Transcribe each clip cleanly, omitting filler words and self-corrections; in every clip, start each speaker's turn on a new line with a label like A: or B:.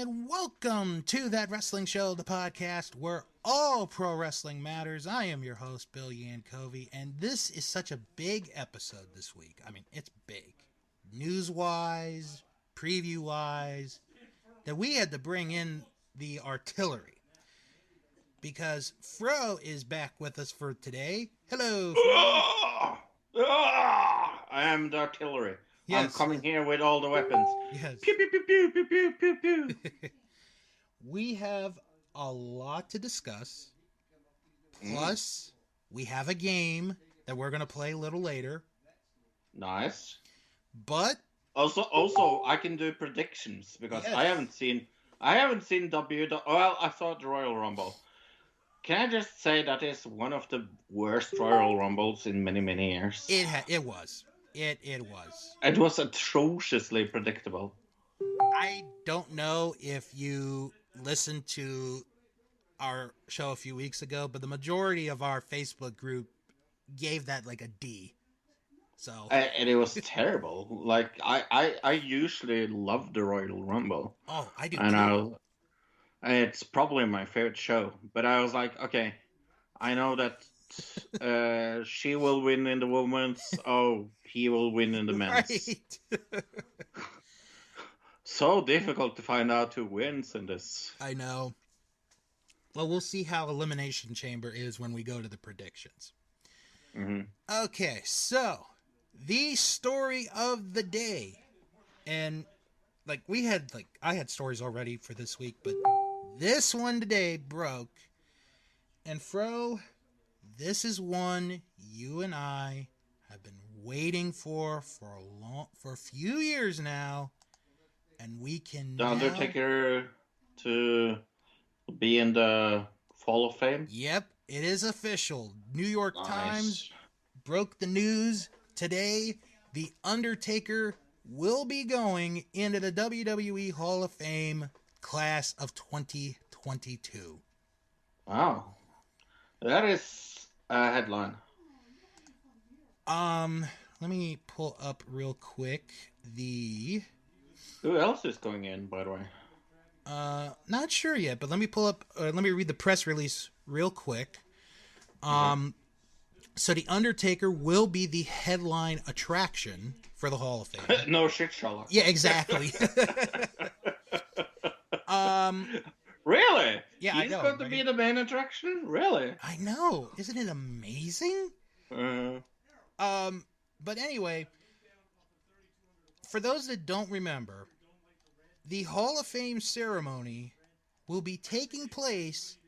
A: and welcome to That Wrestling Show, the podcast where all pro wrestling matters. I am your host, Bill Yankovey, and this is such a big episode this week. I mean, it's big. News-wise, preview-wise, that we had to bring in the artillery. Because Fro is back with us for today. Hello, Fro.
B: I am the artillery.
A: Yes.
B: I'm coming here with all the weapons.
A: Yes.
B: Pew, pew, pew, pew, pew, pew, pew, pew.
A: We have a lot to discuss. Plus, we have a game that we're going to play a little later.
B: Nice.
A: But
B: Also, I can do predictions because
A: yes.
B: I haven't seen Well, I saw the Royal Rumble. Can I just say that is one of the worst Royal Rumbles in many, many years?
A: It was. It was.
B: It was atrociously predictable.
A: I don't know if you listened to our show a few weeks ago, but the majority of our Facebook group gave that like a D. So
B: And it was terrible. Like I usually love the Royal Rumble.
A: Oh, I do
B: and it's probably my favorite show. But I was like, okay, I know that she will win in the women's. Oh, he will win in the men's.
A: Right.
B: So difficult to find out who wins in this.
A: I know. Well, we'll see how Elimination Chamber is when we go to the predictions.
B: Mm-hmm.
A: Okay, so the story of the day. And I had stories already for this week, but this one today broke. And Fro, this is one you and I have been waiting for a few years now, and we can.
B: The Undertaker to be in the Hall of Fame.
A: Yep, it is official. New York Times broke the news today. The Undertaker will be going into the WWE Hall of Fame class of 2022.
B: Wow, that is a headline.
A: Let me pull up real quick
B: Who else is going in, by the way?
A: Not sure yet, but let me read the press release real quick. So the Undertaker will be the headline attraction for the Hall of Fame.
B: No shit, Sherlock.
A: Yeah, exactly.
B: Really?
A: Yeah,
B: He's going to be the main attraction? Really?
A: I know. Isn't it amazing? But anyway, for those that don't remember, the Hall of Fame ceremony will be taking place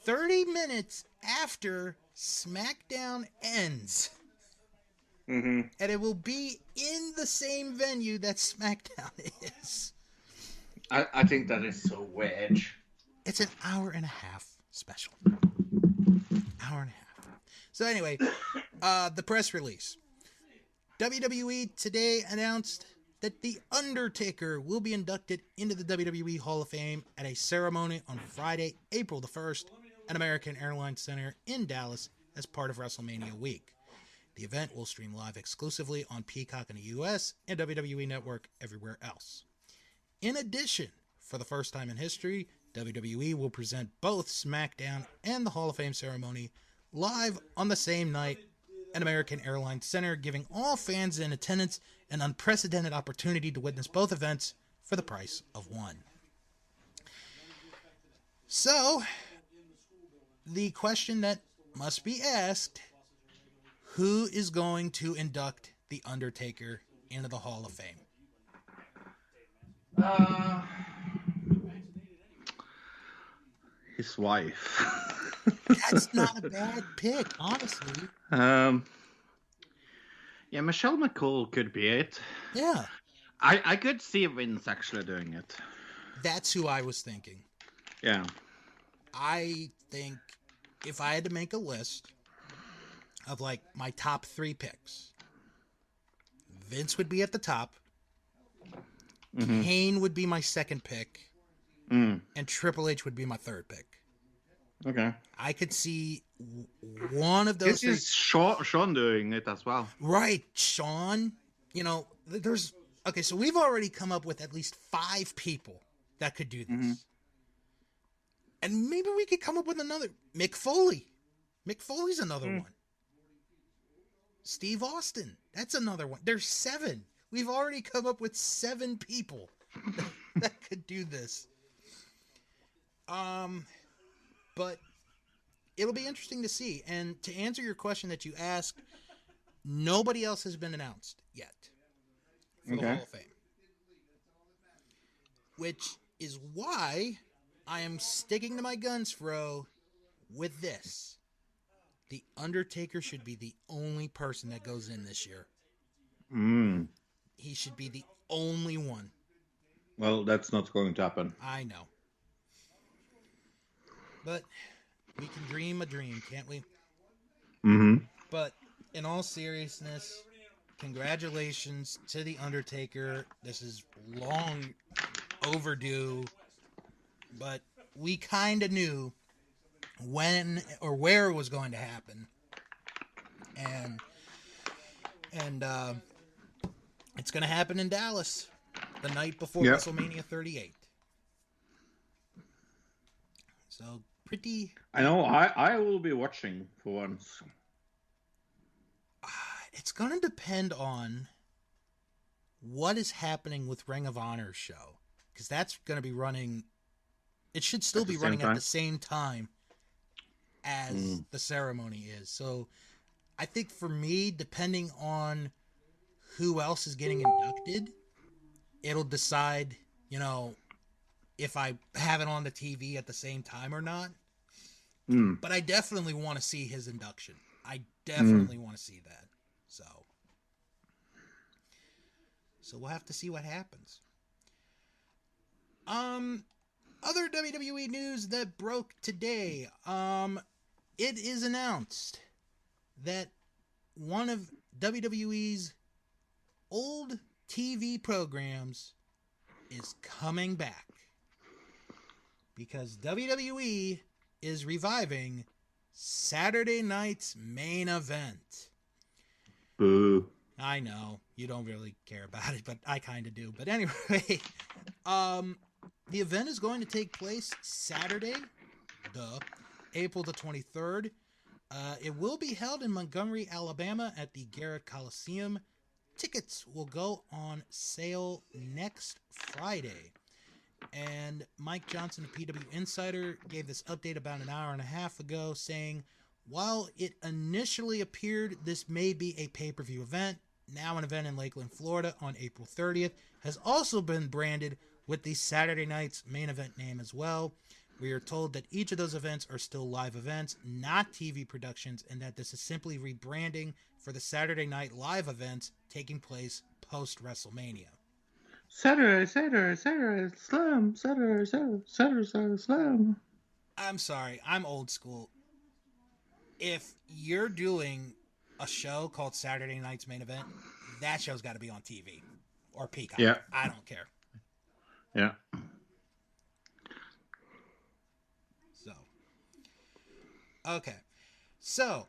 A: 30 minutes after SmackDown ends.
B: Mm-hmm.
A: And it will be in the same venue that SmackDown is.
B: I think that is so wedge.
A: It's an hour and a half special. Hour and a half. So anyway, the press release. WWE today announced that The Undertaker will be inducted into the WWE Hall of Fame at a ceremony on Friday, April the 1st at American Airlines Center in Dallas as part of Wrestlemania week. The event will stream live exclusively on Peacock in the US and WWE Network everywhere else. In addition, for the first time in history, WWE will present both SmackDown and the Hall of Fame ceremony live on the same night at American Airlines Center, giving all fans in attendance an unprecedented opportunity to witness both events for the price of one. So, the question that must be asked, who is going to induct The Undertaker into the Hall of Fame?
B: His wife.
A: That's not a bad pick, honestly.
B: Yeah, Michelle McCool could be it.
A: Yeah.
B: I could see Vince actually doing it.
A: That's who I was thinking.
B: Yeah.
A: I think if I had to make a list of like my top 3 picks, Vince would be at the top. Mm-hmm. Kane would be my second pick. And Triple H would be my third pick.
B: Okay.
A: I could see one of those.
B: This is Sean doing it as well.
A: Right, Sean. You know, there's... Okay, so we've already come up with at least 5 people that could do this.
B: Mm-hmm.
A: And maybe we could come up with another. Mick Foley. Mick Foley's another one. Steve Austin. That's another one. There's 7. We've already come up with 7 people that could do this. But it'll be interesting to see. And to answer your question that you asked, nobody else has been announced yet for the Hall of Fame. Which is why I am sticking to my guns, Fro, with this. The Undertaker should be the only person that goes in this year. He should be the only one.
B: Well, that's not going to happen.
A: I know. But we can dream a dream, can't we?
B: Mm-hmm.
A: But in all seriousness, congratulations to The Undertaker. This is long overdue, but we kind of knew when or where it was going to happen. And it's going to happen in Dallas the night before WrestleMania 38. So pretty.
B: I know. I will be watching for once.
A: It's going to depend on what is happening with Ring of Honor's show, because that's going to be running. It should still be running at the same time as the ceremony is. So I think for me, depending on who else is getting inducted, it'll decide, if I have it on the TV at the same time or not. But I definitely want to see his induction. I definitely want to see that. So we'll have to see what happens. Other WWE news that broke today. It is announced that one of WWE's old TV programs is coming back, because WWE is reviving Saturday Night's Main Event.
B: Boo.
A: I know you don't really care about it, but I kind of do. But anyway, the event is going to take place Saturday, April the 23rd. It will be held in Montgomery, Alabama at the Garrett Coliseum. Tickets will go on sale next Friday. And Mike Johnson of PW Insider gave this update about an hour and a half ago, saying, while it initially appeared this may be a pay-per-view event, now an event in Lakeland, Florida on April 30th, has also been branded with the Saturday Night's Main Event name as well. We are told that each of those events are still live events, not TV productions, and that this is simply rebranding for the Saturday Night Live events taking place post-WrestleMania.
B: Saturday, Slam, Saturday, Slam.
A: I'm sorry, I'm old school. If you're doing a show called Saturday Night's Main Event, that show's got to be on TV or Peacock.
B: Yeah.
A: I don't care.
B: Yeah.
A: Okay. So,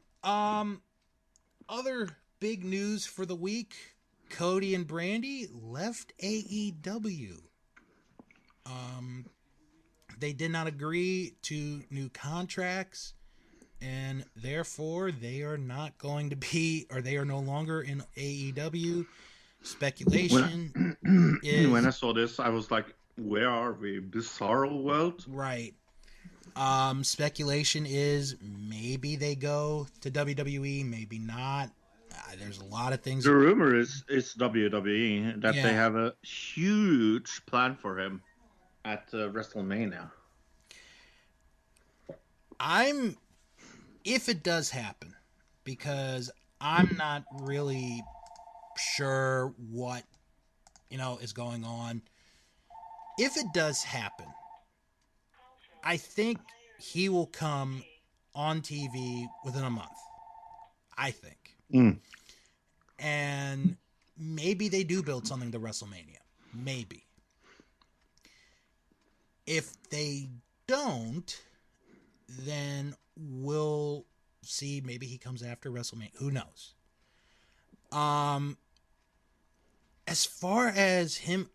A: other big news for the week, Cody and Brandy left AEW. They did not agree to new contracts, and therefore they are not going to be, or they are no longer in AEW. Speculation is...
B: When I saw this, I was like, where are we? Bizarro world?
A: Right. Speculation is maybe they go to WWE, maybe not. There's a lot of things.
B: The rumor is WWE that they have a huge plan for him at Wrestlemania.
A: If it does happen, because I'm not really sure what, is going on. If it does happen, I think he will come on TV within a month. I think. And maybe they do build something to WrestleMania. Maybe. If they don't, then we'll see. Maybe he comes after WrestleMania. Who knows? As far as him,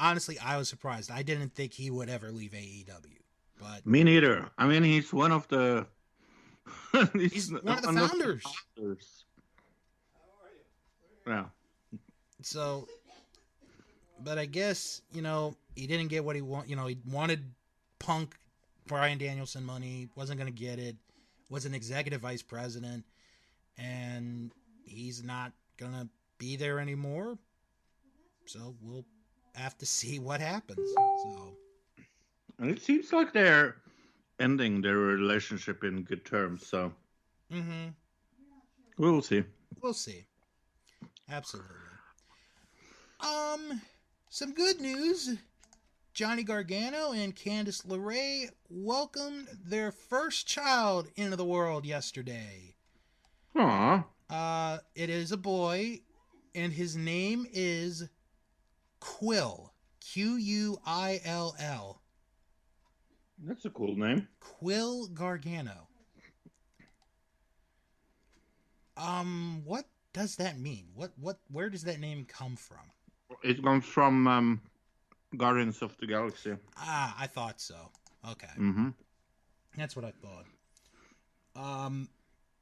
A: honestly, I was surprised. I didn't think he would ever leave AEW. But
B: Me neither. I mean, he's one of the
A: he's one of the founders.
B: Yeah.
A: So, but I guess, you know, he didn't get what he want. You know, he wanted Punk, Bryan Danielson money, wasn't going to get it, was an executive vice president, and he's not going to be there anymore. So we'll have to see what happens. So,
B: and it seems like they're ending their relationship in good terms. So we'll see.
A: We'll see. Absolutely. Some good news. Johnny Gargano and Candice LeRae welcomed their first child into the world yesterday.
B: Aww.
A: It is a boy, and his name is Quill. Quill.
B: That's a cool name.
A: Quill Gargano. What does that mean? Where does that name come from?
B: It comes from Guardians of the Galaxy.
A: Ah, I thought so. Okay. That's what I thought.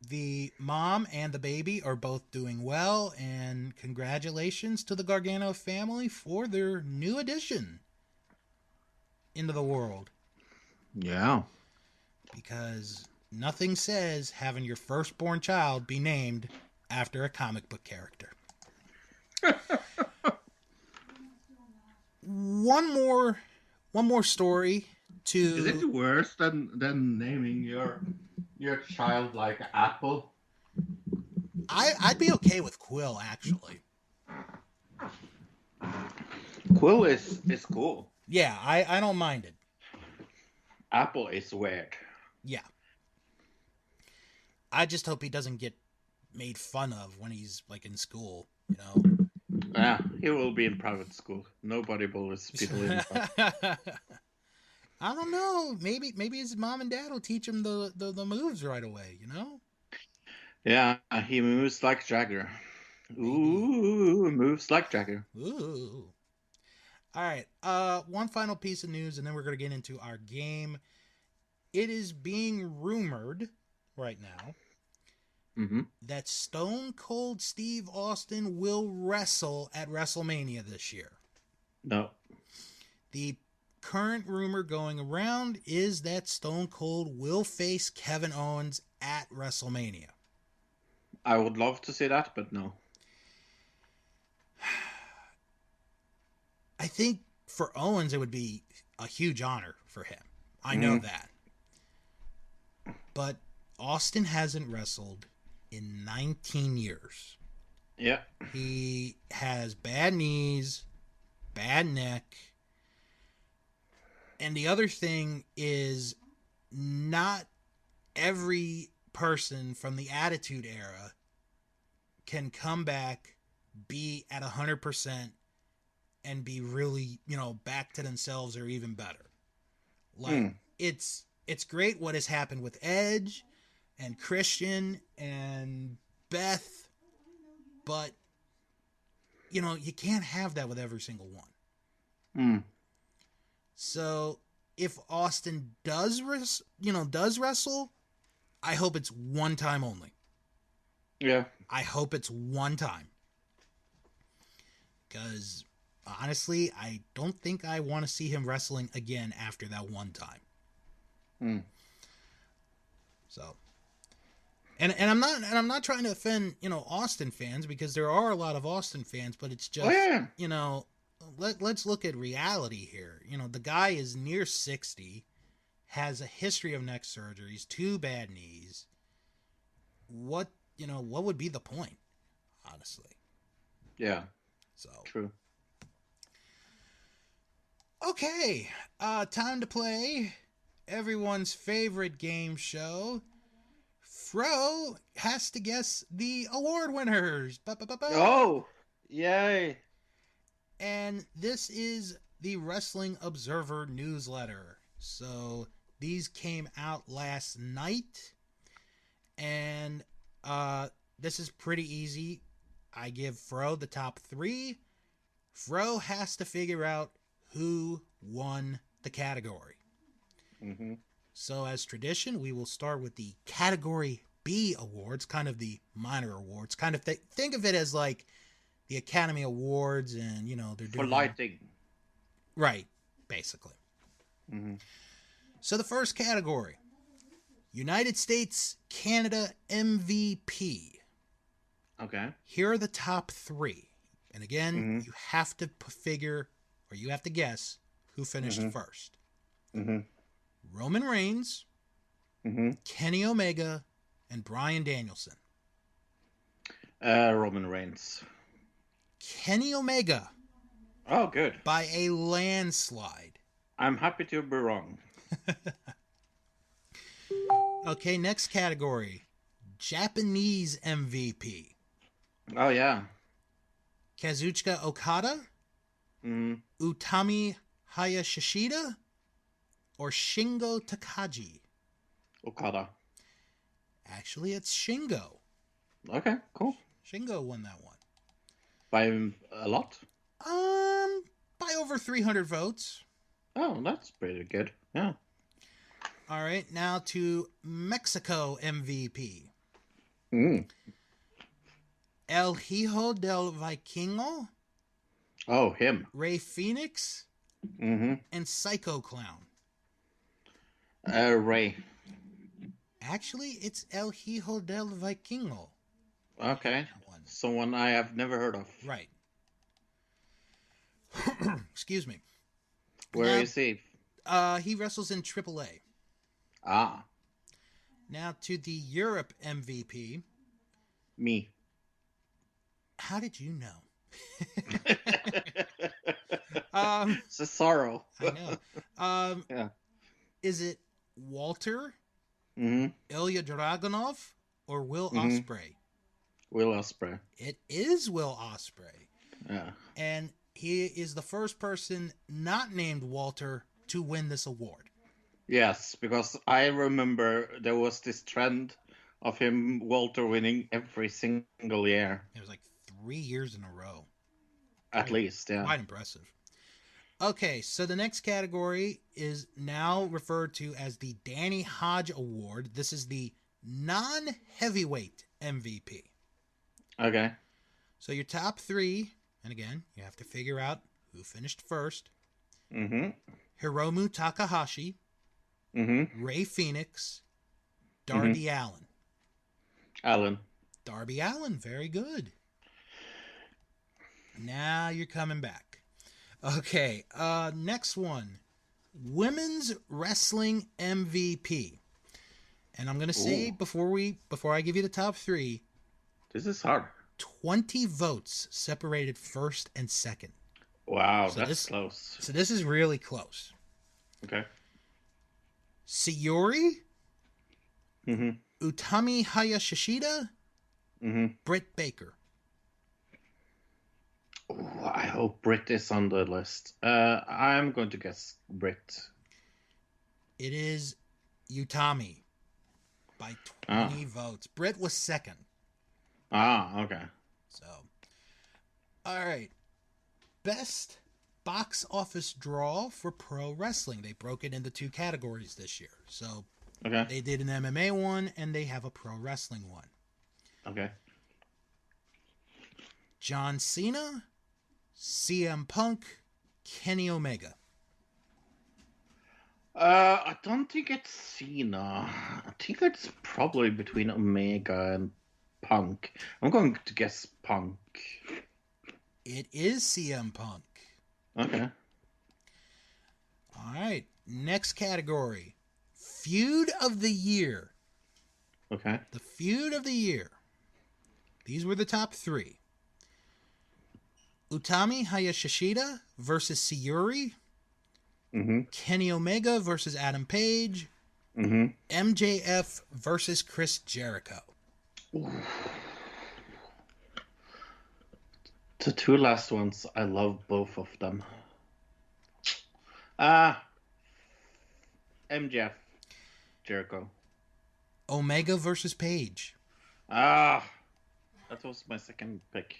A: The mom and the baby are both doing well, and congratulations to the Gargano family for their new addition into the world.
B: Yeah.
A: Because nothing says having your firstborn child be named after a comic book character. One more story to.
B: Is it worse than naming your child like Apple?
A: I'd be okay with Quill, actually.
B: Quill is cool.
A: Yeah, I don't mind it.
B: Apple is weird.
A: Yeah. I just hope he doesn't get made fun of when he's like in school, you know.
B: Yeah, he will be in private school. Nobody bullies people in
A: I don't know. Maybe his mom and dad will teach him the moves right away, you know?
B: Yeah, he moves like Jagger. Ooh, moves like Jagger.
A: Ooh. All right. One final piece of news, and then we're going to get into our game. It is being rumored right now that Stone Cold Steve Austin will wrestle at WrestleMania this year.
B: No.
A: The current rumor going around is that Stone Cold will face Kevin Owens at WrestleMania.
B: I would love to see that, but no.
A: I think for Owens, it would be a huge honor for him. I know that. But Austin hasn't wrestled in 19 years.
B: Yeah.
A: He has bad knees, bad neck. And the other thing is, not every person from the Attitude Era can come back, be at 100%, and be really, you know, back to themselves or even better. Like, it's great what has happened with Edge and Christian and Beth, but, you know, you can't have that with every single one. So if Austin does wrestle, I hope it's one time only.
B: Yeah.
A: I hope it's one time. Because honestly, I don't think I want to see him wrestling again after that one time. So, and I'm not trying to offend, you know, Austin fans, because there are a lot of Austin fans, but it's just, you know, let's look at reality here. You know, the guy is near 60, has a history of neck surgeries, 2 bad knees. What would be the point, honestly?
B: Yeah.
A: So
B: true.
A: Okay, time to play everyone's favorite game show. Fro has to guess the award winners.
B: Oh, yay.
A: And this is the Wrestling Observer newsletter. So these came out last night. And this is pretty easy. I give Fro the top 3. Fro has to figure out who won the category.
B: Mm-hmm.
A: So as tradition, we will start with the Category B awards, kind of the minor awards. Kind of think of it as like the Academy Awards, and they're doing
B: For lighting.
A: Right, basically.
B: Mm-hmm.
A: So the first category, United States, Canada MVP.
B: Okay.
A: Here are the top 3. And again,
B: Mm-hmm.
A: you have to you have to guess who finished
B: Mm-hmm.
A: first.
B: Mm-hmm.
A: Roman Reigns,
B: Mm-hmm.
A: Kenny Omega, and Bryan Danielson.
B: Roman Reigns.
A: Kenny Omega.
B: Oh, good.
A: By a landslide.
B: I'm happy to be wrong.
A: Okay, next category. Japanese MVP.
B: Oh, yeah.
A: Kazuchika Okada, Utami Hayashishida, or Shingo Takagi?
B: Okada.
A: Actually, it's Shingo.
B: Okay, cool.
A: Shingo won that one.
B: By a lot?
A: By over 300 votes.
B: Oh, that's pretty good. Yeah.
A: All right, now to Mexico MVP. El Hijo del Vikingo.
B: Oh, him.
A: Rey Phoenix.
B: Mm-hmm.
A: And Psycho Clown.
B: Rey.
A: Actually, it's El Hijo del Vikingo.
B: Okay. Someone I have never heard of.
A: Right. Excuse me.
B: Where is he?
A: He wrestles in AAA.
B: Ah.
A: Now to the Europe MVP.
B: Me.
A: How did you know?
B: Cesaro.
A: I know.
B: Yeah.
A: Is it Walter,
B: Mm-hmm.
A: Ilya Dragunov, or Will Ospreay?
B: Will Ospreay.
A: It is Will Ospreay.
B: Yeah.
A: And he is the first person not named Walter to win this award.
B: Yes, because I remember there was this trend of him, Walter, winning every single year.
A: It was like 3 years in a row.
B: At least, yeah.
A: Quite impressive. Okay, so the next category is now referred to as the Danny Hodge Award. This is the non-heavyweight MVP.
B: Okay.
A: So your top 3, and again, you have to figure out who finished first.
B: Mm-hmm.
A: Hiromu Takahashi, Rey Phoenix, Darby Allin. Darby Allin, very good. Now you're coming back. Okay, next one. Women's Wrestling MVP. And I'm going to say before I give you the top 3.
B: This is hard.
A: 20 votes separated first and second.
B: Wow, so that's close.
A: So this is really close.
B: Okay.
A: Sayuri, Utami Hayashishida, Britt Baker.
B: Oh, I hope Britt is on the list. I'm going to guess Britt.
A: It is Utami by 20 votes. Britt was second.
B: Ah, okay.
A: So, all right. Best box office draw for pro wrestling. They broke it into 2 categories this year. So, they did an MMA one and they have a pro wrestling one.
B: Okay.
A: John Cena, CM Punk, Kenny Omega.
B: I don't think it's Cena. I think it's probably between Omega and Punk. I'm going to guess Punk.
A: It is CM Punk.
B: Okay.
A: All right. Next category. Feud of the year.
B: Okay.
A: The feud of the year. These were the top 3. Utami Hayashishida versus Sayuri. Kenny Omega versus Adam Page. MJF versus Chris Jericho.
B: Ooh. The 2 last ones, I love both of them. MJF, Jericho.
A: Omega versus Page.
B: That was my second pick.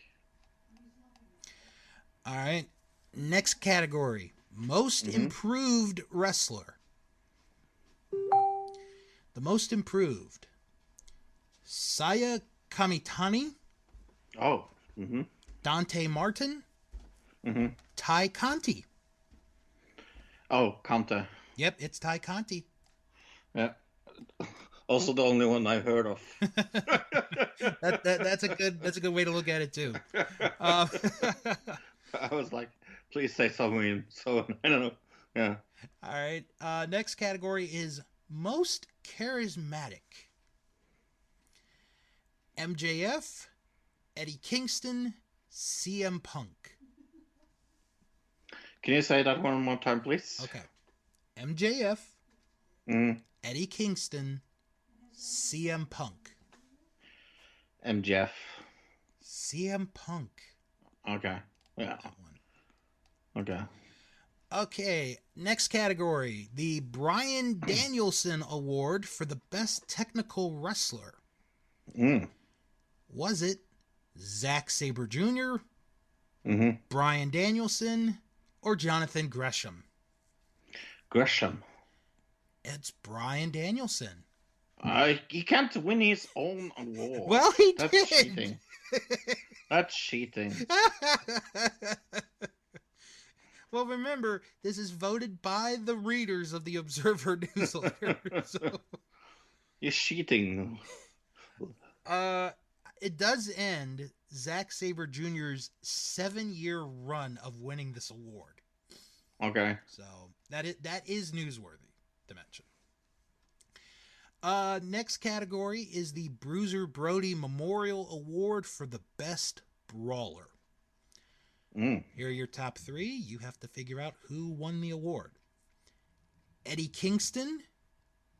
A: All right. Next category. Most improved wrestler. The most improved. Saya Kamitani.
B: Oh. Mm-hmm.
A: Dante Martin.
B: Mm-hmm.
A: Ty Conti.
B: Oh, Kanta.
A: Yep, it's Ty Conti.
B: Yeah. Also the only one I heard of.
A: That's a good way to look at it too.
B: I was like, please say something. So I don't know. Yeah.
A: All right. Next category is most charismatic. MJF, Eddie Kingston, CM Punk.
B: Can you say that one more time, please?
A: Okay. MJF, Eddie Kingston, CM Punk.
B: MJF.
A: CM Punk.
B: Okay. Yeah.
A: That one.
B: Okay.
A: Okay, next category. The Bryan Danielson Award for the Best Technical Wrestler. Was it Zack Sabre Jr., Bryan Danielson, or Jonathan Gresham?
B: Gresham.
A: It's Bryan Danielson.
B: He can't win his own award.
A: Well, he
B: That's
A: did.
B: Cheating. That's cheating.
A: Well, remember, this is voted by the readers of the Observer newsletter. So,
B: You're cheating.
A: it does end Zack Sabre Jr.'s 7-year run of winning this award.
B: Okay.
A: So that is newsworthy to mention. Next category is the Bruiser Brody Memorial Award for the Best Brawler. Here are your top 3. You have to figure out who won the award. Eddie Kingston,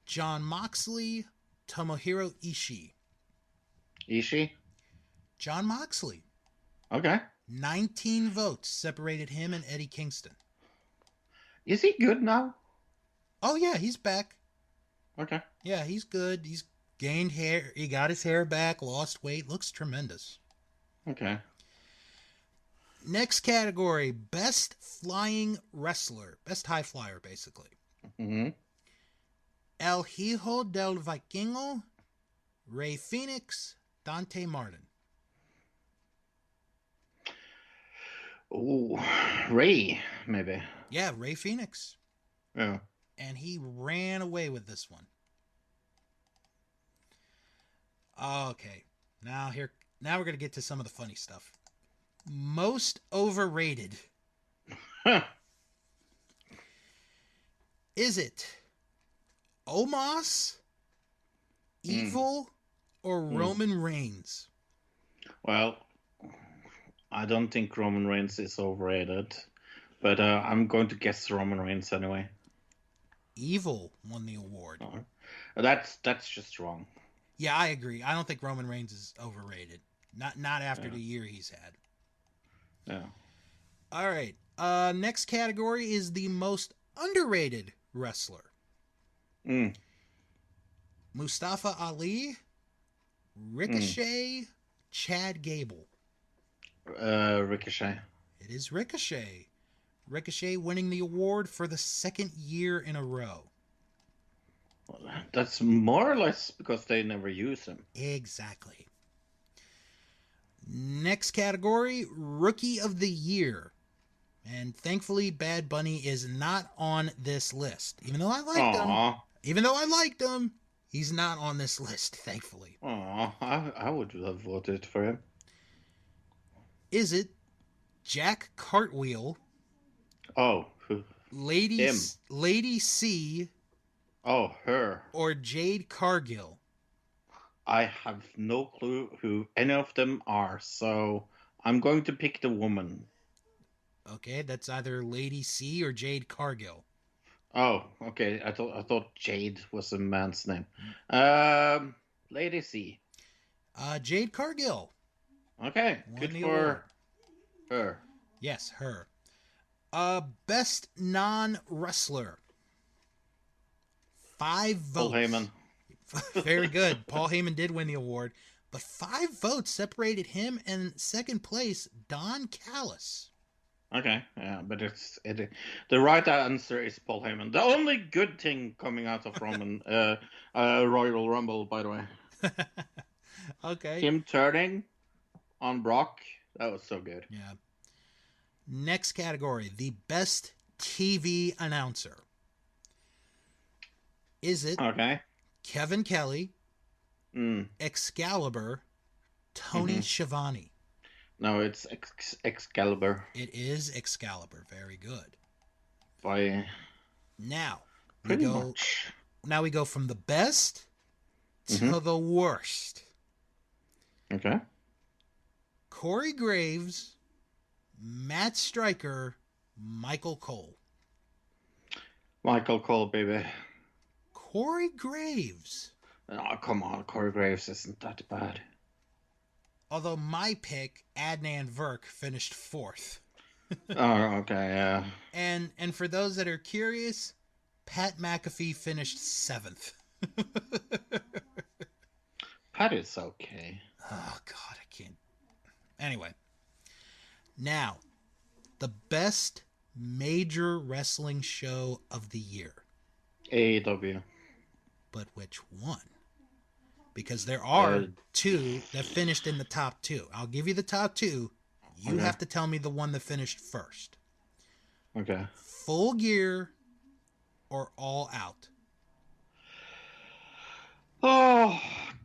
A: Jon Moxley, Tomohiro Ishii.
B: Ishii?
A: Jon Moxley.
B: Okay.
A: 19 votes separated him and Eddie Kingston.
B: Is he good now?
A: Oh, yeah, he's back.
B: Okay.
A: Yeah, he's good. He's gained hair. He got his hair back, lost weight. Looks tremendous.
B: Okay.
A: Next category, Best Flying Wrestler. Best High Flyer, basically. El Hijo del Vikingo, Rey Fenix, Dante Martin.
B: Oh, Rey, maybe.
A: Yeah, Rey Fenix.
B: Yeah.
A: And he ran away with this one. Okay. Now we're going to get to some of the funny stuff. Most overrated. Is it Omos, Evil, or Roman Reigns?
B: Well, I don't think Roman Reigns is overrated, but I'm going to guess Roman Reigns anyway.
A: Evil won the award.
B: That's just wrong.
A: Yeah, I agree. I don't think Roman Reigns is overrated. Not after the year he's had.
B: Yeah.
A: All right. Next category is the most underrated wrestler. Mustafa Ali, Ricochet, Chad Gable.
B: Ricochet.
A: It is Ricochet. Ricochet winning the award for the 2nd year in a row.
B: That's more or less because they never use him.
A: Exactly. Next category, Rookie of the Year. And thankfully, Bad Bunny is not on this list. Even though I liked him, he's not on this list, thankfully.
B: I would have voted for him.
A: Is it Jack Cartwheel?
B: Oh,
A: Lady C?
B: Oh, her.
A: Or Jade Cargill?
B: I have no clue who any of them are, so I'm going to pick the woman.
A: Okay, that's either Lady C or Jade Cargill.
B: Oh, okay. I thought Jade was a man's name. Lady C.
A: Jade Cargill.
B: Okay, good for her.
A: Yes, her. Best non-wrestler. 5 votes.
B: Paul Heyman.
A: Very good. Paul Heyman did win the award, but 5 votes separated him and second place, Don Callis.
B: Okay, yeah, but the right answer is Paul Heyman. The only good thing coming out of Roman Royal Rumble, by the way.
A: Okay.
B: Him turning on Brock, that was so good.
A: Yeah. Next category, the best TV announcer. Is it
B: Okay.
A: Kevin Kelly,
B: Mm.
A: Excalibur, Tony Schiavone?
B: No, it's Excalibur.
A: It is Excalibur. Very good.
B: By
A: Now
B: pretty much.
A: Now we go from the best
B: Mm-hmm.
A: to the worst.
B: Okay.
A: Corey Graves, Matt Stryker, Michael Cole.
B: Michael Cole, baby.
A: Corey Graves.
B: Oh, come on. Corey Graves isn't that bad.
A: Although my pick, Adnan Virk, finished 4th.
B: Oh, okay, yeah.
A: And for those that are curious, Pat McAfee finished 7th.
B: Pat is okay.
A: Oh, God, I can't. Anyway. Now, the best major wrestling show of the year.
B: AEW.
A: But which one? Because there are 2 that finished in the top 2. I'll give you the top 2. You have to tell me the one that finished first.
B: Okay.
A: Full Gear or All Out?
B: Oh,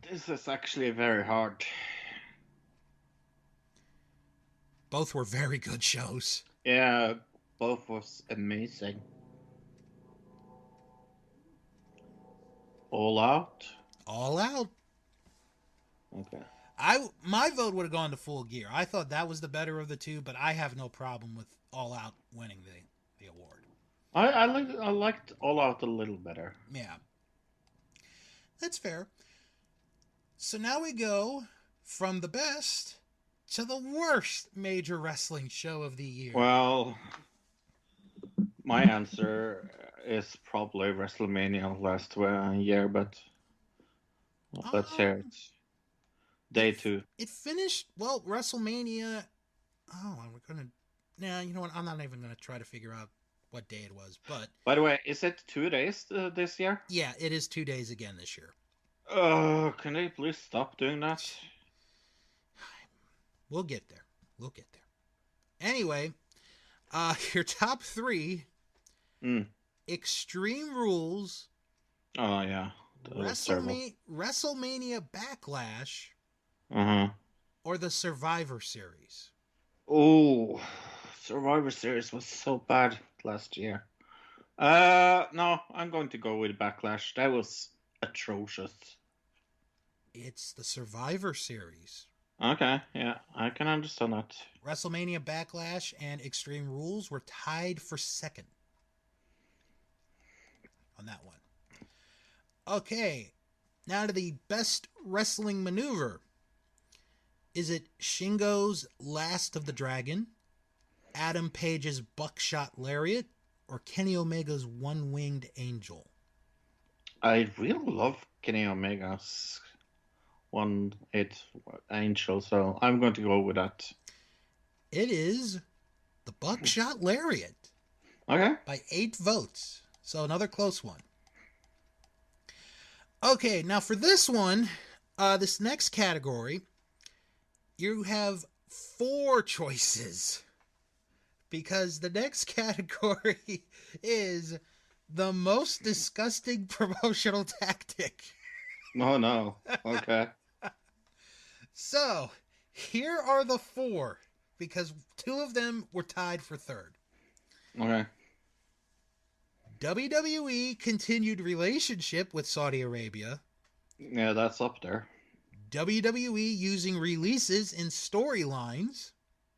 B: this is actually very hard.
A: Both were very good shows.
B: Yeah, both was amazing. All Out?
A: All Out.
B: Okay.
A: My vote would have gone to Full Gear. I thought that was the better of the 2, but I have no problem with All Out winning the award.
B: I liked All Out a little better.
A: Yeah. That's fair. So now we go from the best to the worst major wrestling show of the year.
B: Well, my answer is probably WrestleMania last year, but let's hear it. Day 2.
A: It finished, well, WrestleMania. Oh, we're going to. Nah, you know what? I'm not even going to try to figure out what day it was. But
B: by the way, is it 2 days this year?
A: Yeah, it is 2 days again this year.
B: Can they please stop doing that?
A: We'll get there. Anyway, your top 3. Extreme Rules.
B: Oh, yeah.
A: WrestleMania Backlash. Or the Survivor Series.
B: Oh, Survivor Series was so bad last year. No, I'm going to go with Backlash. That was atrocious.
A: It's the Survivor Series.
B: Okay, yeah, I can understand that.
A: WrestleMania Backlash and Extreme Rules were tied for 2nd on that one. Okay, now to the best wrestling maneuver. Is it Shingo's Last of the Dragon, Adam Page's Buckshot Lariat, or Kenny Omega's One-Winged Angel?
B: I really love Kenny Omega's One-Winged Angel, so I'm going to go with that.
A: It is the Buckshot Lariat.
B: Okay.
A: By 8 votes. So another close one. Okay, now for this one, this next category, you have 4 choices. Because the next category is the most disgusting promotional tactic.
B: Oh, no. Okay.
A: So, here are the 4. Because 2 of them were tied for 3rd.
B: Okay.
A: WWE continued relationship with Saudi Arabia.
B: Yeah, that's up there.
A: WWE using releases in storylines.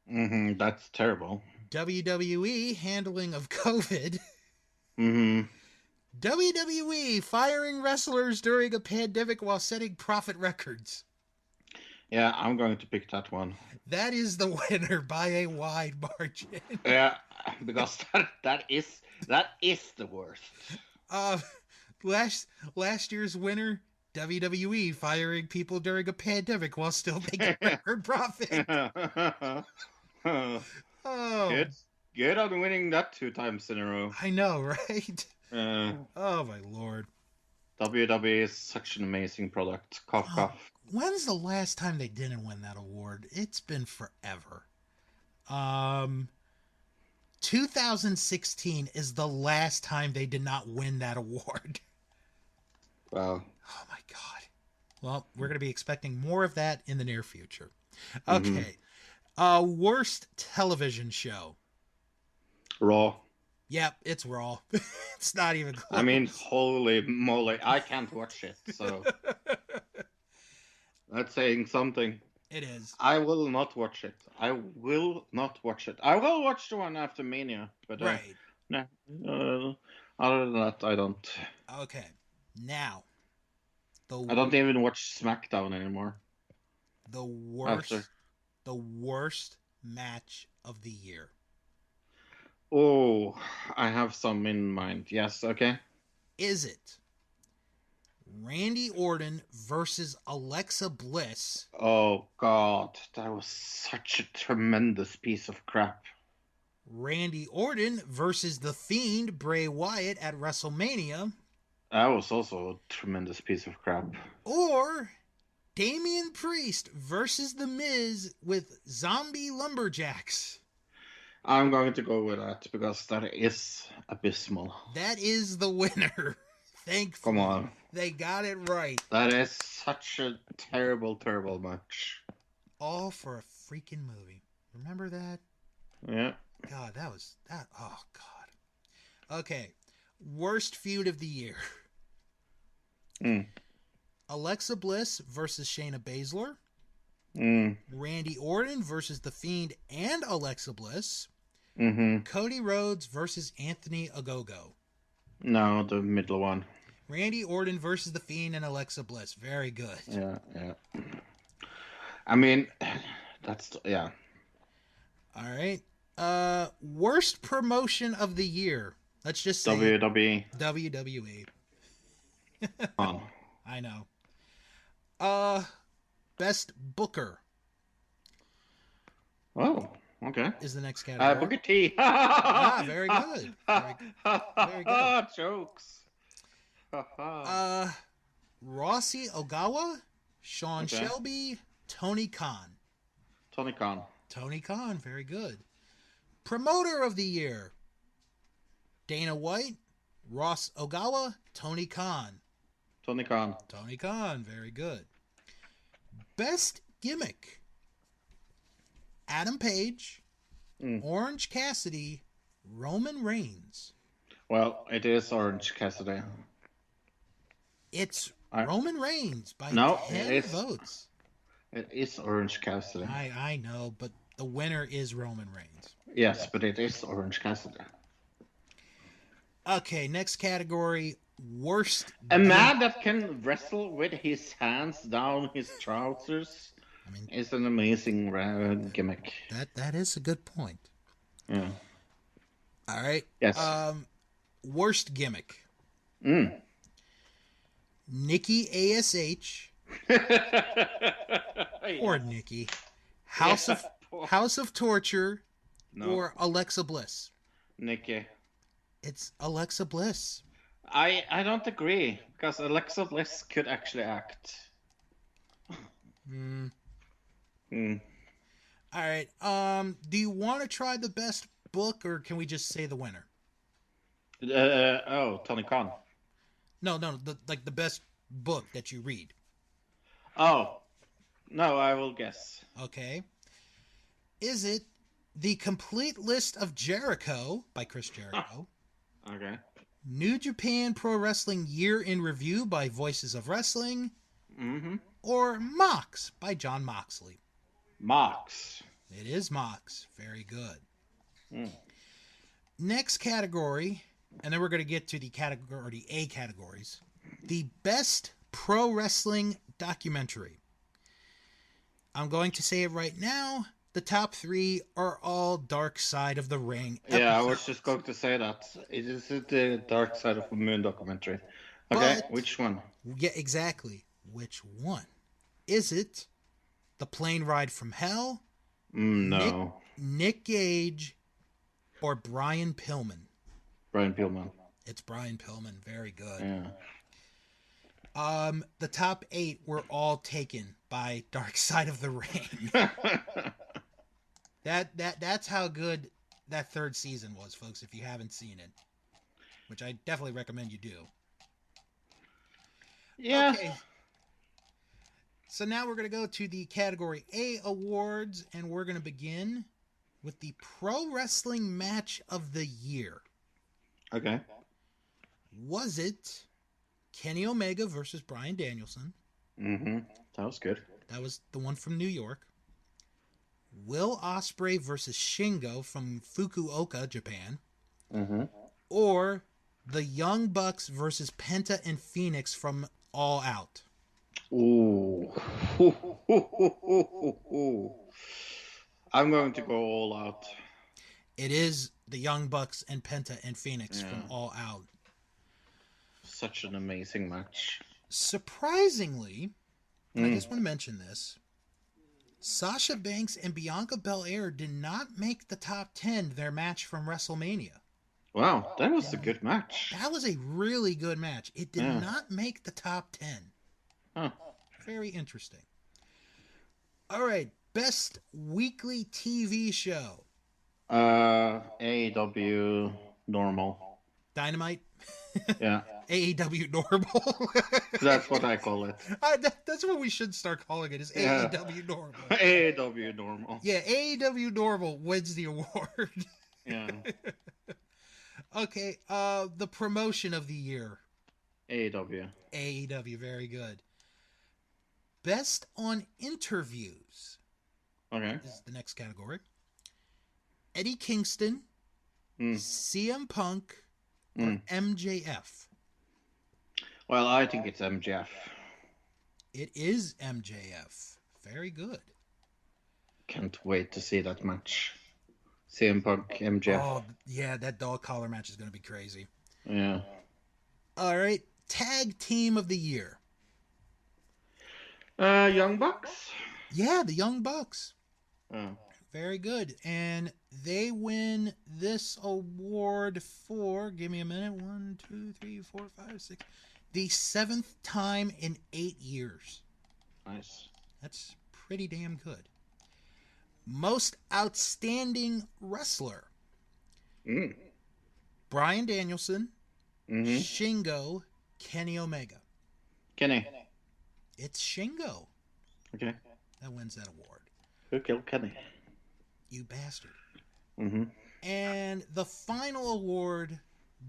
B: That's terrible.
A: WWE handling of COVID.
B: WWE
A: firing wrestlers during a pandemic while setting profit records.
B: Yeah, I'm going to pick that one.
A: That is the winner by a wide margin.
B: Yeah, because that is the worst.
A: Last year's winner, WWE firing people during a pandemic while still making record profit.
B: Good. good on winning that 2 times in a row.
A: I know, right?
B: Uh,
A: Oh my lord.
B: WWE is such an amazing product. Cough, cough.
A: When's the last time they didn't win that award? It's been forever. 2016 is the last time they did not win that award.
B: Wow.
A: Oh my god. Well, we're going to be expecting more of that in the near future. Okay. Worst television show.
B: Raw.
A: Yep, it's Raw. It's not even close.
B: I mean, holy moly. I can't watch it, so... That's saying something.
A: It is.
B: I will not watch it. I will not watch it. I will watch the one after Mania, but
A: Right.
B: no. Other than that, I don't.
A: Okay. Now,
B: I don't even watch SmackDown anymore.
A: The worst match of the year.
B: Oh, I have some in mind. Yes, okay.
A: Is it Randy Orton versus Alexa Bliss?
B: Oh, God. That was such a tremendous piece of crap.
A: Randy Orton versus The Fiend Bray Wyatt at WrestleMania?
B: That was also a tremendous piece of crap.
A: Or Damian Priest versus The Miz with Zombie Lumberjacks?
B: I'm going to go with that because that is abysmal.
A: That is the winner. Thankfully.
B: Come on.
A: They got it right.
B: That is such a terrible, terrible match.
A: All for a freaking movie. Remember that?
B: Yeah.
A: God, that was that. Oh, God. Okay. Worst feud of the year. Alexa Bliss versus Shayna Baszler. Randy Orton versus The Fiend and Alexa Bliss. Cody Rhodes versus Anthony Ogogo.
B: No, the middle one.
A: Randy Orton versus The Fiend and Alexa Bliss. Very good.
B: Yeah. I mean, that's, yeah.
A: All right. Worst promotion of the year. Let's just say
B: WWE.
A: WWE.
B: Oh.
A: I know. Best Booker.
B: Oh, okay.
A: Is the next category.
B: Booker T.
A: Very good. Very good.
B: Jokes.
A: Rossi Ogawa, Sean Shelby, Tony Khan.
B: Tony Khan.
A: Tony Khan, very good. Promoter of the year. Dana White, Ross Ogawa, Tony Khan.
B: Tony Khan.
A: Tony Khan, very good. Best gimmick. Adam Page, Orange Cassidy, Roman Reigns.
B: Well, it is Orange Cassidy.
A: It's Roman Reigns by 10 votes.
B: It is Orange Cassidy.
A: I know, but the winner is Roman Reigns.
B: Yes, but it is Orange Cassidy.
A: Okay, next category, worst.
B: A man that can wrestle with his hands down his trousers is an amazing gimmick.
A: That is a good point.
B: Yeah.
A: All right.
B: Yes.
A: Worst gimmick. Nikki ASH. Or Nikki. House of Torture.
B: No.
A: Or Alexa Bliss.
B: Nikki.
A: It's Alexa Bliss.
B: I don't agree because Alexa Bliss could actually act.
A: All right. Do you want to try the best book, or can we just say the winner?
B: Tony Khan.
A: No, the best book that you read.
B: Oh, no, I will guess.
A: Okay. Is it The Complete List of Jericho by Chris Jericho?
B: Okay.
A: New Japan Pro Wrestling Year in Review by Voices of Wrestling? Or Mox by John Moxley?
B: Mox.
A: It is Mox. Very good. Next category, and then we're going to get to the category A categories. The best pro wrestling documentary. I'm going to say it right now. The top 3 are all Dark Side of the Ring episodes.
B: Yeah, I was just going to say that. It is the Dark Side of the Moon documentary. Okay, which one?
A: Yeah, exactly. Which one? Is it The Plane Ride from Hell?
B: No.
A: Nick Gage or Brian Pillman?
B: Brian Pillman.
A: It's Brian Pillman. Very good.
B: Yeah.
A: The top 8 were all taken by Dark Side of the Ring. That's how good that third season was, folks, if you haven't seen it. Which I definitely recommend you do.
B: Yeah.
A: Okay. So now we're going to go to the Category A awards, and we're going to begin with the Pro Wrestling Match of the Year.
B: Okay.
A: Was it Kenny Omega versus Bryan Danielson?
B: Mm-hmm. That was good.
A: That was the one from New York. Will Ospreay versus Shingo from Fukuoka, Japan.
B: Mm-hmm.
A: Or the Young Bucks versus Penta and Phoenix from All Out.
B: Ooh. I'm going to go All Out.
A: It is the Young Bucks and Penta and Phoenix from All Out.
B: Such an amazing match.
A: Surprisingly, I just want to mention this, Sasha Banks and Bianca Belair did not make the top 10 their match from WrestleMania.
B: Wow, that was a good match.
A: That was a really good match. It did not make the top 10.
B: Huh.
A: Very interesting. All right, best weekly TV show.
B: AEW normal.
A: Dynamite?
B: Yeah.
A: AEW normal.
B: That's what I call it.
A: That's what we should start calling it, is AEW normal.
B: AEW normal.
A: Yeah, AEW normal wins the award.
B: Yeah.
A: Okay, the promotion of the year.
B: AEW.
A: AEW, very good. Best on interviews.
B: Okay.
A: Is the next category. Eddie Kingston, CM Punk, or MJF.
B: Well, I think it's MJF.
A: It is MJF. Very good.
B: Can't wait to see that match. CM Punk, MJF.
A: Oh, yeah, that dog collar match is going to be crazy.
B: Yeah.
A: All right, tag team of the year.
B: Young Bucks?
A: Yeah, the Young Bucks.
B: Oh.
A: Very good. And they win this award for, give me a minute, 1, 2, 3, 4, 5, 6, the 7th time in 8 years.
B: Nice.
A: That's pretty damn good. Most outstanding wrestler. Bryan Danielson, Shingo, Kenny Omega.
B: Kenny.
A: It's Shingo.
B: Okay.
A: That wins that award.
B: Who killed Kenny?
A: You bastard.
B: Mm-hmm.
A: And the final award,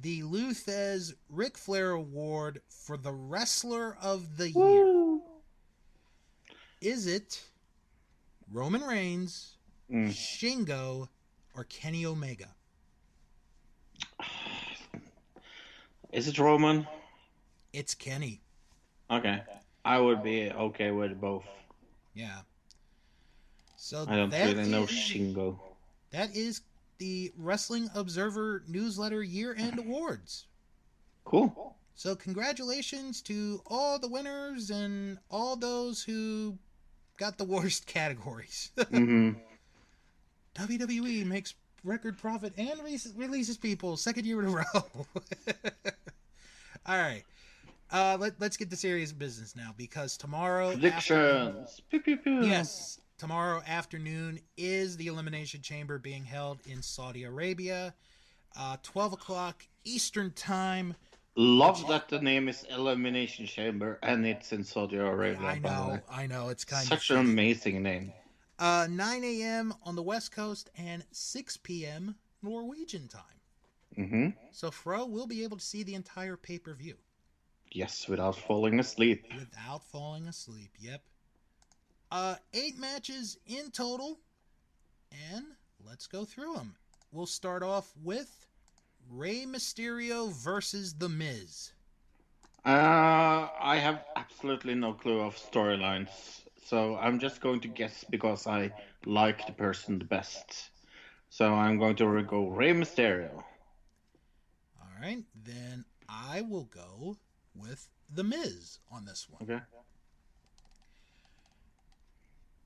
A: the Lou Thez Ric Flair Award for the Wrestler of the Year. Is it Roman Reigns, Shingo, or Kenny Omega?
B: Is it Roman?
A: It's Kenny.
B: Okay. I would be okay with both.
A: Yeah. So
B: I don't really know Shingo.
A: That is the Wrestling Observer Newsletter Year-End Awards.
B: Cool.
A: So congratulations to all the winners and all those who got the worst categories. WWE makes record profit and releases people second year in a row. All right. Let's get to serious business now, because tomorrow...
B: Predictions.
A: Yes. Tomorrow afternoon is the Elimination Chamber being held in Saudi Arabia. 12 o'clock Eastern Time.
B: Love that the name is Elimination Chamber and it's in Saudi Arabia.
A: I know. It's kind
B: Such
A: of
B: an amazing name.
A: 9 a.m. on the West Coast and 6 p.m. Norwegian time. So Fro will be able to see the entire pay-per-view.
B: Yes, without falling asleep.
A: Without falling asleep, yep. 8 matches in total, and let's go through them. We'll start off with Rey Mysterio versus The Miz.
B: I have absolutely no clue of storylines, so I'm just going to guess because I like the person the best. So I'm going to go Rey Mysterio.
A: All right, then I will go with The Miz on this one.
B: Okay.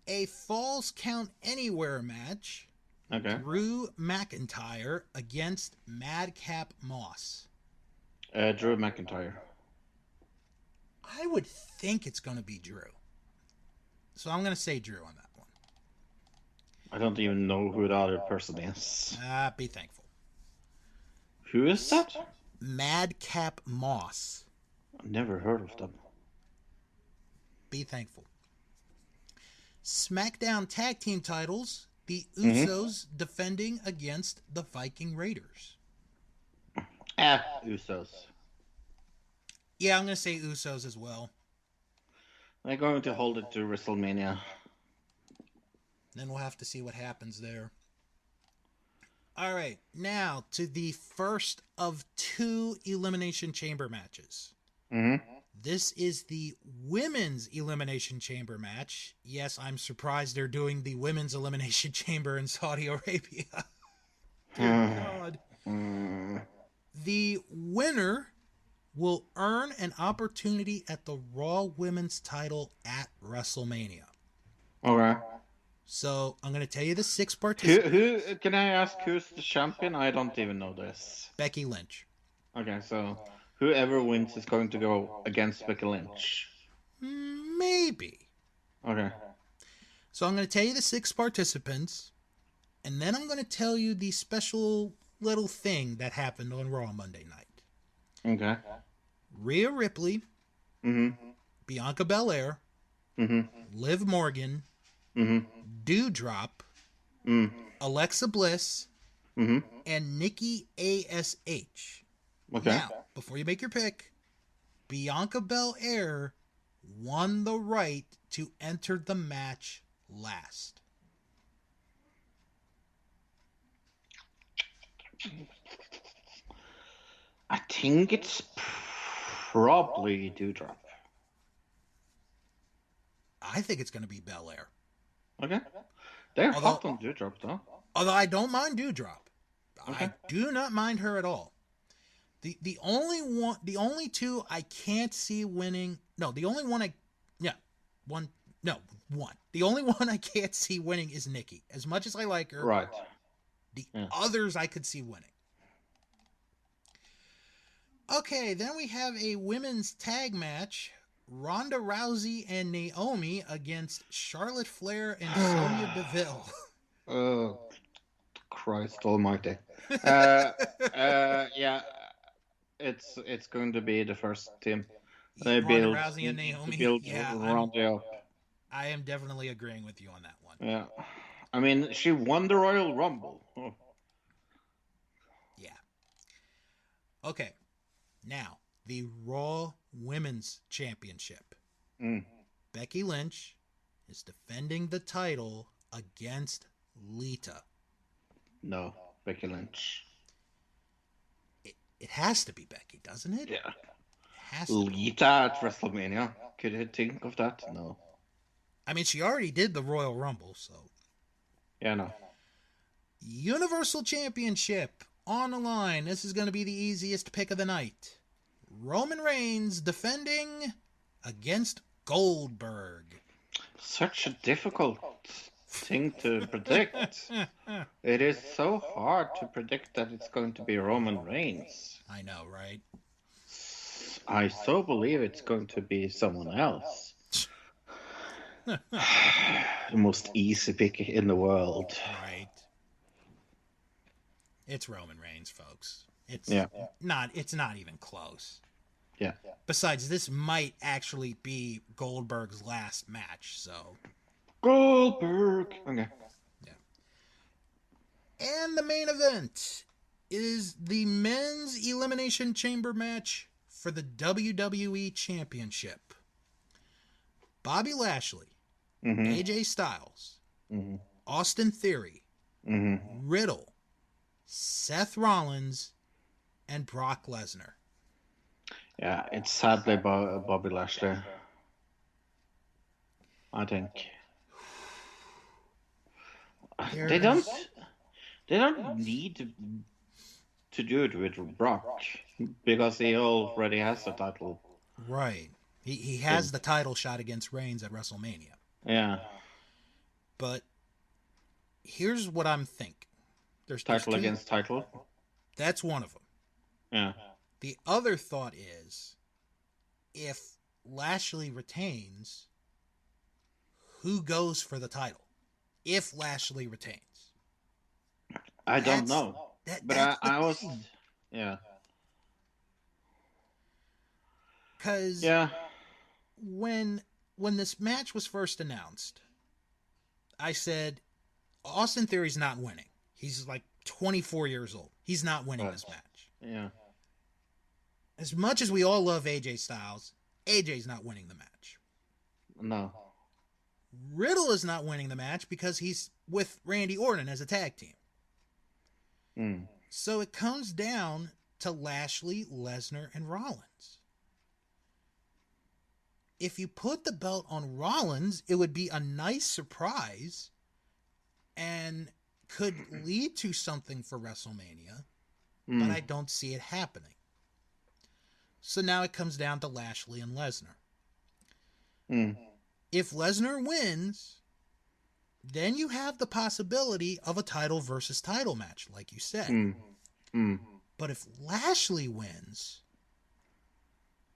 A: A Falls Count Anywhere match
B: Okay.
A: Drew McIntyre against Madcap Moss.
B: Drew McIntyre.
A: I would think it's going to be Drew. So I'm going to say Drew on that one.
B: I don't even know who the other person is.
A: Be thankful.
B: Who is that?
A: Madcap Moss.
B: I've never heard of them.
A: Be thankful. SmackDown Tag Team titles. The Usos defending against the Viking Raiders.
B: Usos.
A: Yeah, I'm going to say Usos as well.
B: They're going to hold it to Wrestlemania.
A: Then we'll have to see what happens there. All right, now to the first of 2 Elimination Chamber matches. This is the Women's Elimination Chamber match. Yes, I'm surprised they're doing the Women's Elimination Chamber in Saudi Arabia. Dear God. The winner will earn an opportunity at the Raw Women's title at WrestleMania.
B: Okay.
A: So I'm going to tell you the 6 participants.
B: Who can I ask who's the champion? I don't even know this.
A: Becky Lynch.
B: Okay, so whoever wins is going to go against Becky Lynch.
A: Maybe.
B: Okay.
A: So I'm going to tell you the 6 participants, and then I'm going to tell you the special little thing that happened on Raw Monday night.
B: Okay.
A: Rhea Ripley, Bianca Belair, Liv Morgan, Doudrop, Alexa Bliss, and Nikki ASH.
B: Okay.
A: Now, before you make your pick, Bianca Belair won the right to enter the match last.
B: I think it's probably Doudrop.
A: I think it's going to be Belair.
B: Okay. They're hot on Doudrop, though.
A: Although I don't mind Doudrop.
B: Okay.
A: I do not mind her at all. The only 2 I can't see winning. No, the only one one. The only one I can't see winning is Nikki. As much as I like her,
B: Right.
A: The others I could see winning. Okay, then we have a women's tag match. Ronda Rousey and Naomi against Charlotte Flair and Sonia Deville.
B: Oh, Christ almighty. Yeah, it's going to be the first team. They
A: Ronda Rousey and Naomi.
B: Ronda up.
A: I am definitely agreeing with you on that one.
B: Yeah. I mean, she won the Royal Rumble. Oh.
A: Yeah. Okay. Now, the Raw Women's Championship. Becky Lynch is defending the title against Lita.
B: No, Becky Lynch.
A: It has to be Becky, doesn't it?
B: Yeah.
A: It has to
B: Lita at WrestleMania. Could you think of that? No.
A: I mean, she already did the Royal Rumble, so.
B: Yeah, no.
A: Universal Championship on the line. This is going to be the easiest pick of the night. Roman Reigns defending against Goldberg.
B: Such a difficult thing to predict. It is so hard to predict that it's going to be Roman Reigns.
A: I know, right?
B: I so believe it's going to be someone else. The most easy pick in the world.
A: Right. It's Roman Reigns, folks. It's not even close.
B: Yeah.
A: Besides, this might actually be Goldberg's last match, so.
B: Goldberg. Okay.
A: Yeah. And the main event is the men's Elimination Chamber match for the WWE Championship. Bobby Lashley, AJ Styles, Austin Theory, Riddle, Seth Rollins, and Brock Lesnar.
B: Yeah, it's sadly Bobby Lashley. I think they don't need to do it with Brock because he already has the title.
A: Right. He has the title shot against Reigns at WrestleMania.
B: Yeah.
A: But here's what I'm thinking. There's
B: title
A: two.
B: Against title.
A: That's one of them.
B: Yeah.
A: The other thought is, if Lashley retains, who goes for the title? If Lashley retains.
B: I don't know. But I was... Yeah.
A: Because when this match was first announced, I said, Austin Theory's not winning. He's like 24 years old. He's not winning this match.
B: Yeah.
A: As much as we all love AJ Styles, AJ's not winning the match.
B: No.
A: Riddle is not winning the match because he's with Randy Orton as a tag team. So it comes down to Lashley, Lesnar, and Rollins. If you put the belt on Rollins, it would be a nice surprise and could lead to something for WrestleMania, but I don't see it happening. So now it comes down to Lashley and Lesnar. If Lesnar wins, then you have the possibility of a title versus title match, like you said. But if Lashley wins,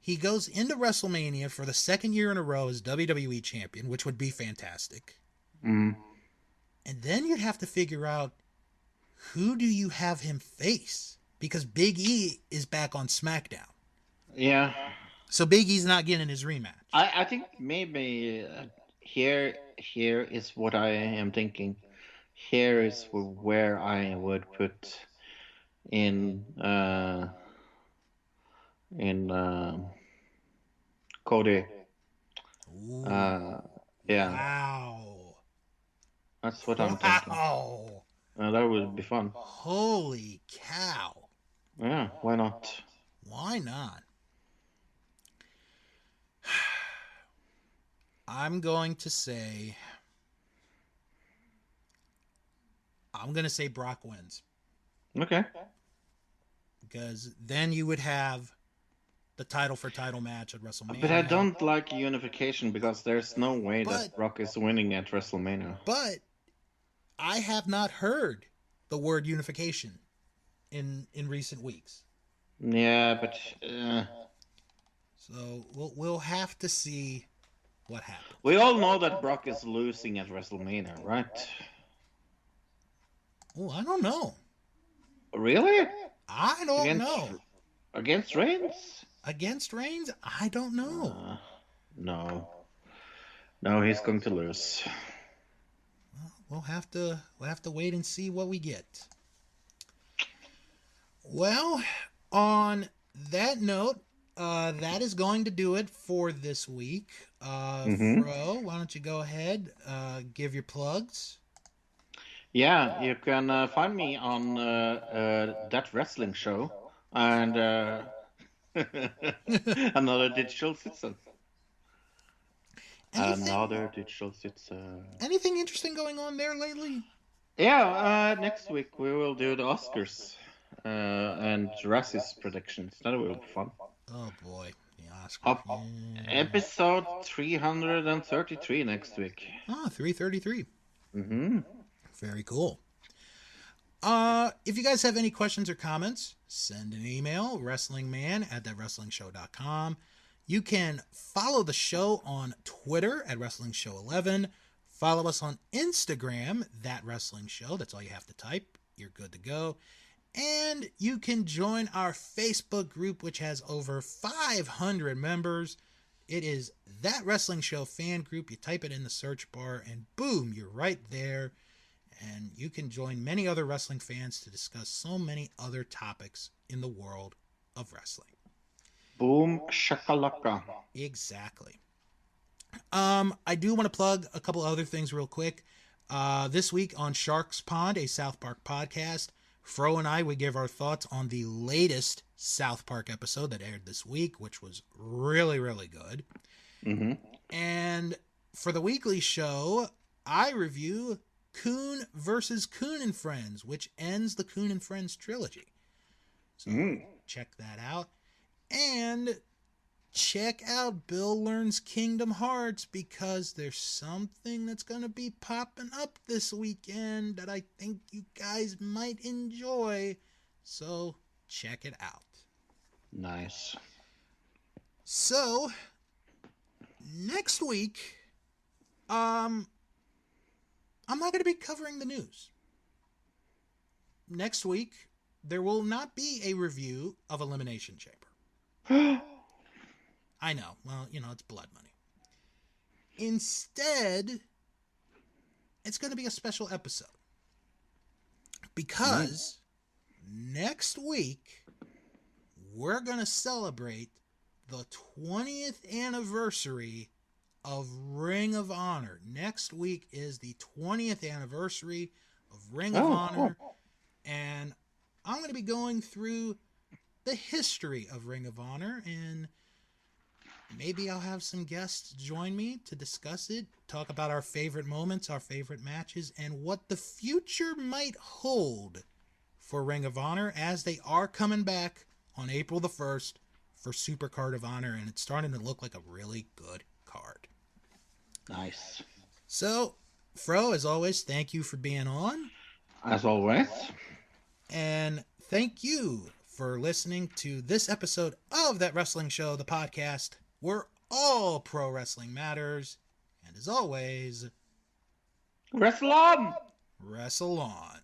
A: he goes into WrestleMania for the second year in a row as WWE champion, which would be fantastic. And then you'd have to figure out, who do you have him face? Because Big E is back on SmackDown.
B: Yeah.
A: So Big E's not getting his rematch.
B: I think maybe here is what I am thinking. Here is where I would put in Cody. Yeah.
A: Wow.
B: That's what I'm thinking.
A: Wow.
B: That would be fun.
A: Holy cow.
B: Yeah, why not?
A: Why not? I'm going to say Brock wins.
B: Okay.
A: Because then you would have the title for title match at WrestleMania.
B: But I don't like unification because there's no way that Brock is winning at WrestleMania.
A: But I have not heard the word unification in recent weeks.
B: Yeah, but
A: so we'll have to see what happens.
B: We all know that Brock is losing at WrestleMania, right?
A: Oh, I don't know.
B: Really?
A: I don't know.
B: Against Reigns?
A: Against Reigns? I don't know.
B: No, he's going to lose.
A: Well, we'll have to wait and see what we get. Well, on that note, that is going to do it for this week. Fro, why don't you go ahead, give your plugs?
B: Yeah, you can find me on That Wrestling Show and Another Digital Citizen. Another Digital Citizen.
A: Anything interesting going on there lately?
B: Yeah, next week we will do the Oscars and Razzie's predictions. That will be fun.
A: Oh boy, the Oscars.
B: Episode 333 next week.
A: 333.
B: Mm-hmm.
A: Very cool. If you guys have any questions or comments, send an email, wrestlingman@thatwrestlingshow.com. You can follow the show on Twitter at WrestlingShow11. Follow us on Instagram, That Wrestling Show. That's all you have to type. You're good to go. And you can join our Facebook group, which has over 500 members. It is That Wrestling Show fan group. You type it in the search bar and boom, you're right there. And you can join many other wrestling fans to discuss so many other topics in the world of wrestling.
B: Boom shakalaka.
A: Exactly. I do want to plug a couple other things real quick. This week on Sharks Pond, a South Park podcast, Fro and I, we give our thoughts on the latest South Park episode that aired this week, which was really, really good.
B: Mm-hmm.
A: And for the weekly show, I review Coon versus Coon and Friends, which ends the Coon and Friends trilogy. So check that out. And check out Bill Learns Kingdom Hearts, because there's something that's going to be popping up this weekend that I think you guys might enjoy. So check it out.
B: Nice.
A: So next week, I'm not going to be covering the news. Next week, there will not be a review of Elimination Chamber. I know. Well, it's blood money. Instead, it's going to be a special episode. Because next week, we're going to celebrate the 20th anniversary of Ring of Honor. Next week is the 20th anniversary of Ring of Honor. And I'm going to be going through the history of Ring of Honor, and maybe I'll have some guests join me to discuss it, talk about our favorite moments, our favorite matches, and what the future might hold for Ring of Honor, as they are coming back on April the 1st for Super Card of Honor, and it's starting to look like a really good card.
B: Nice.
A: So, Fro, as always, thank you for being on.
B: As always.
A: And thank you for listening to this episode of That Wrestling Show, the podcast where all pro wrestling matters. And as always,
B: Wrestle on!
A: Wrestle on.